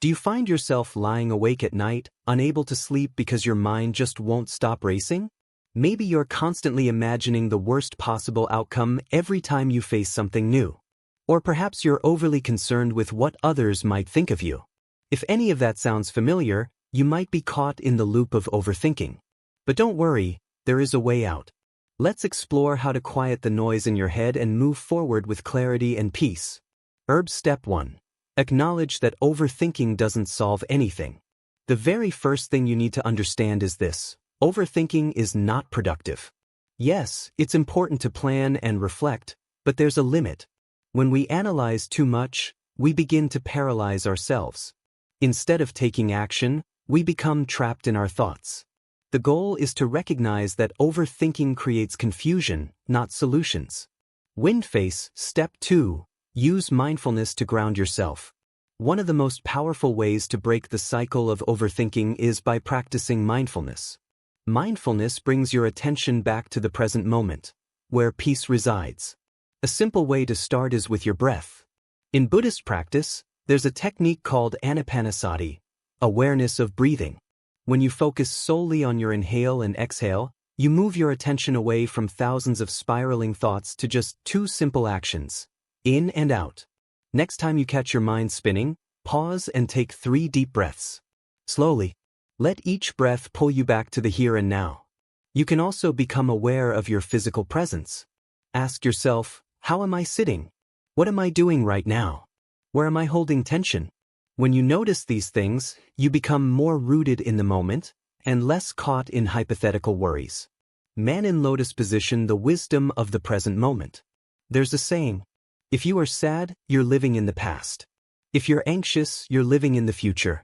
Do you find yourself lying awake at night, unable to sleep because your mind just won't stop racing? Maybe you're constantly imagining the worst possible outcome every time you face something new. Or perhaps you're overly concerned with what others might think of you. If any of that sounds familiar, you might be caught in the loop of overthinking. But don't worry, there is a way out. Let's explore how to quiet the noise in your head and move forward with clarity and peace. Step 1. Acknowledge that overthinking doesn't solve anything. The very first thing you need to understand is this: overthinking is not productive. Yes, it's important to plan and reflect, but there's a limit. When we analyze too much, we begin to paralyze ourselves. Instead of taking action, we become trapped in our thoughts. The goal is to recognize that overthinking creates confusion, not solutions. Step 2. Use mindfulness to ground yourself. One of the most powerful ways to break the cycle of overthinking is by practicing mindfulness. Mindfulness brings your attention back to the present moment, where peace resides. A simple way to start is with your breath. In Buddhist practice, there's a technique called anapanasati, awareness of breathing. When you focus solely on your inhale and exhale, you move your attention away from thousands of spiraling thoughts to just two simple actions: in and out. Next time you catch your mind spinning, pause and take 3 deep breaths. Slowly, let each breath pull you back to the here and now. You can also become aware of your physical presence. Ask yourself, how am I sitting? What am I doing right now? Where am I holding tension? When you notice these things, you become more rooted in the moment and less caught in hypothetical worries. Man in lotus position, the wisdom of the present moment. There's a saying: if you are sad, you're living in the past. If you're anxious, you're living in the future.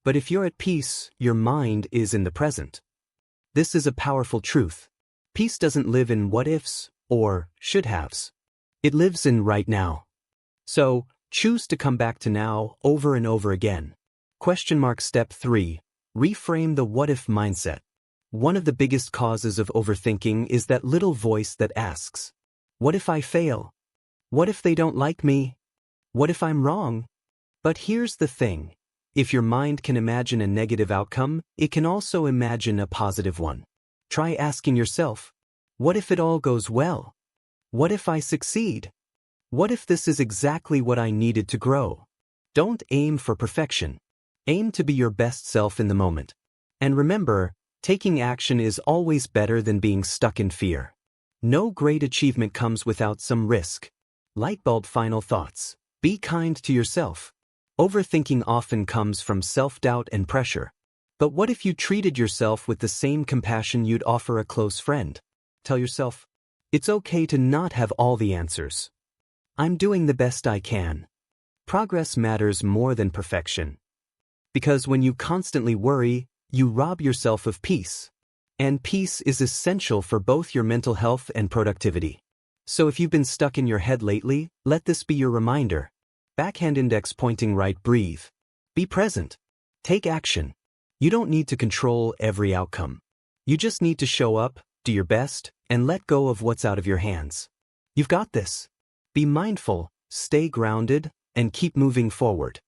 But if you're at peace, your mind is in the present. This is a powerful truth. Peace doesn't live in what-ifs or should-haves. It lives in right now. So, choose to come back to now over and over again. Step 3. Reframe the what-if mindset. One of the biggest causes of overthinking is that little voice that asks, what if I fail? What if they don't like me? What if I'm wrong? But here's the thing. If your mind can imagine a negative outcome, it can also imagine a positive one. Try asking yourself, what if it all goes well? What if I succeed? What if this is exactly what I needed to grow? Don't aim for perfection. Aim to be your best self in the moment. And remember, taking action is always better than being stuck in fear. No great achievement comes without some risk. Lightbulb final thoughts. Be kind to yourself. Overthinking often comes from self-doubt and pressure. But what if you treated yourself with the same compassion you'd offer a close friend? Tell yourself, it's okay to not have all the answers. I'm doing the best I can. Progress matters more than perfection. Because when you constantly worry, you rob yourself of peace. And peace is essential for both your mental health and productivity. So if you've been stuck in your head lately, let this be your reminder. Backhand index pointing right, breathe. Be present. Take action. You don't need to control every outcome. You just need to show up, do your best, and let go of what's out of your hands. You've got this. Be mindful, stay grounded, and keep moving forward.